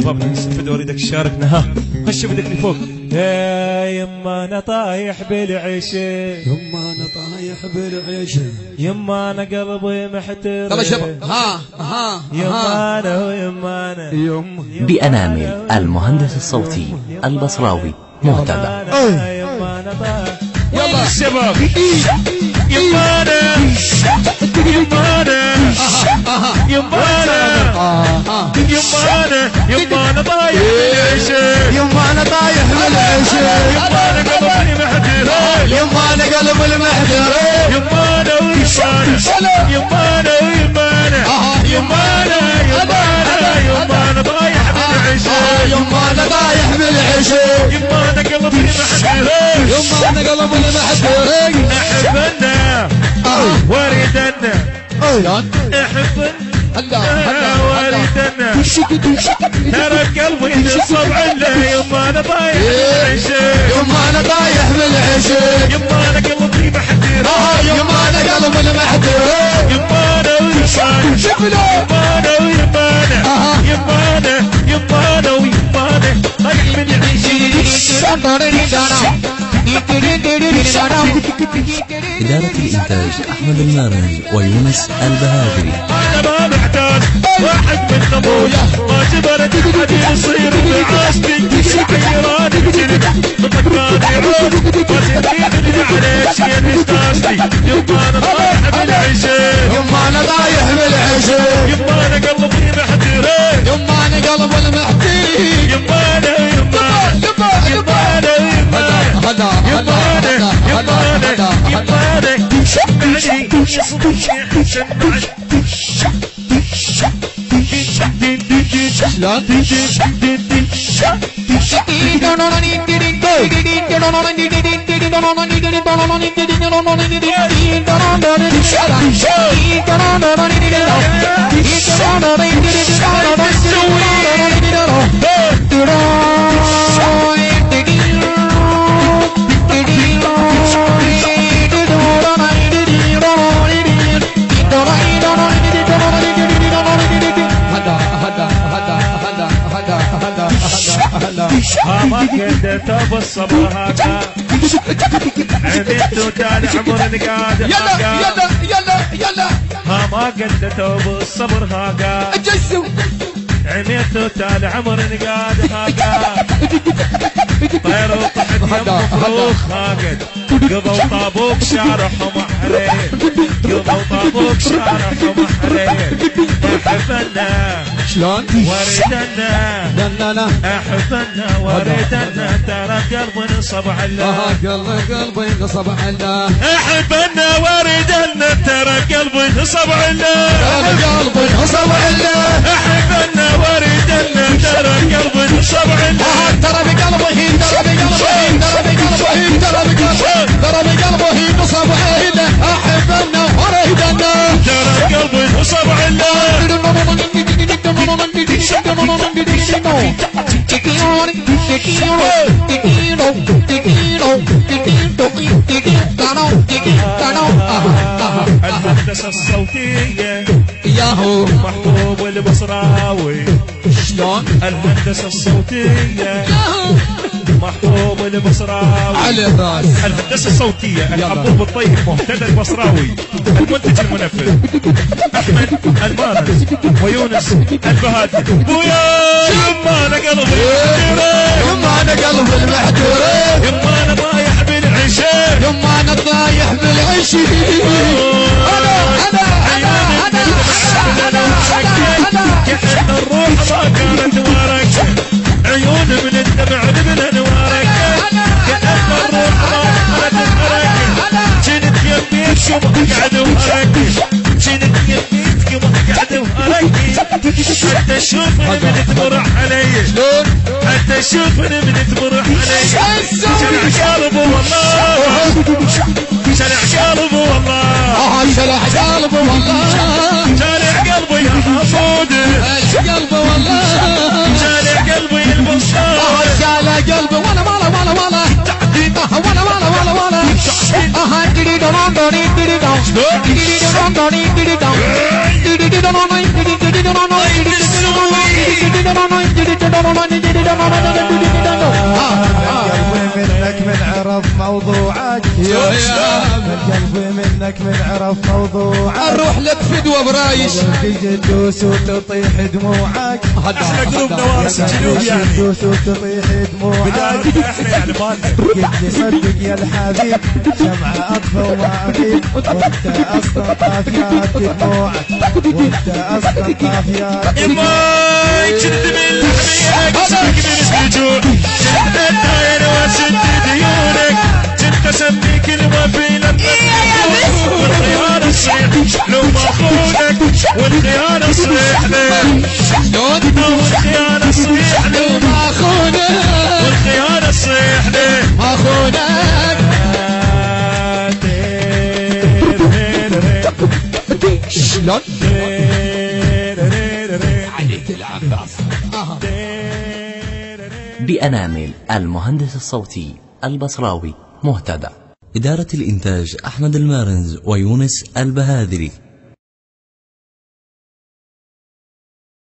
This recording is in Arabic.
شبابنا نستفد اريدك تشاركنا. ها خش بدك لفوق. يا يما انا طايح بالعشاء، يما انا طايح بالعشاء، يما انا قلبي محتار. يلا شباب ها يما انا ويما انا بأنامل المهندس الصوتي البصراوي مهتدى. يما انا طايح. يلا الشباب يما انا يما انا يما انا يما انا يما انا طايح بالعشاء، يما انا طايح بالعشاء، يما انا قلبي محتار، يما انا قلب المحتار، يما انا ويما انا يما انا ويما انا يما انا يما انا طايح بالعشاء، يما انا طايح بالعشاء، يما انا قلبي محتار، يما انا قلب المحتار. احبنا وردنا احبنا وردنا ترى قلبي نصب عنا، يما انا طايح بالعشاء، يما انا طايح بالعشاء، يما انا قلبي محتار، يما انا قلب المحتار، يما انا ويما انا يما انا يما انا ويما انا طايح بالعشاء. إدارة الإنتاج أحمد المارنج ويونس البهادري. أنا ما محتاج واحد من أبويا، ما جبرت أحد يصير بعاشقي، حيراني بجلد مطقاني عود، ما تدريني على شي نستاشتي، يما أنا طايح بالعشاء، يما انا طايح بالعشاء، يما أنا قلبي محتار، يما انا قلب المحتار، يما أنا يما أنا يما أنا يما ما قدرت بالصبر هذا، عملت وتاني عمر نقاد يلا ما قدرت بالصبر هذا، عملت وتاني عمر نقاد هذا، طير وطحت يم مفروخ هاقد، قضوا طابوك شارحهم حرير، قضوا طابوك شارحهم حرير، احفلنا شلون وردنا لا احفلنا وردنا ترى قلبي نصب على قلبي نصب على، احبنا وردنا ترى قلبي نصب على، قلبي نصب على، احبنا وردنا ترى قلبي نصب على، ترى بقلبه نصب على، احبنا وردنا ترى قلبي نصب على. الهندسة الصوتية ياهو محبوب البصراوي، شلون الهندسة الصوتية محبوب البصراوي، على الراس الهندسة الصوتية الحبوب الطيب مهتدى البصراوي، المنتج المنفذ أحمد المارنج ويونس البهادري. ويا يما أنا قلبي يما انا قلب المحتور، يما أنا طايح بالعشاء، يما انا طايح بالعشي، كحن الروح ما كانت ورقة، عيون من الدمع لبن انوارك، كأن الروح ما كانت ورقة، جنت يميت شبه قعد وهرك، جنت يميت شبه قعد وهرك، حتى شوفني من تمرح علي، حتى شوفني من تمرح علي، شلع قلبه والله، شلع قلبه والله، شلح قلبه والله، شلع قلبي يا حمود، قلبه والله، شلع قلبي البصار، شلح قلبه ولا منك من عرف موضوعك القلب منك من عرف موضوعك نروح لك فدوة برايش تدوس وتطيح دموعك احنا قلوب نوارس الجنوب يعني تدوس وتطيح دموعك احنا يعني مالنا قلت لي صدق يا الحبيب شمعة اطفى وما اغيب وانت اصلا طافيات دموعك وانت اصلا طافيات يماي كنت من لحميك سبك من السجون كنت الداير واسد ديونك كنت اسميك الوفي لما والخيانة صريح لو ما خونك والخيانة صريح لك والخيانة صريح لو ما خونك والخيانة صريح لك ما خونك شلون عليك العباس بأنامل المهندس الصوتي البصراوي مهتدى. إدارة الإنتاج أحمد المارنز ويونس البهادري.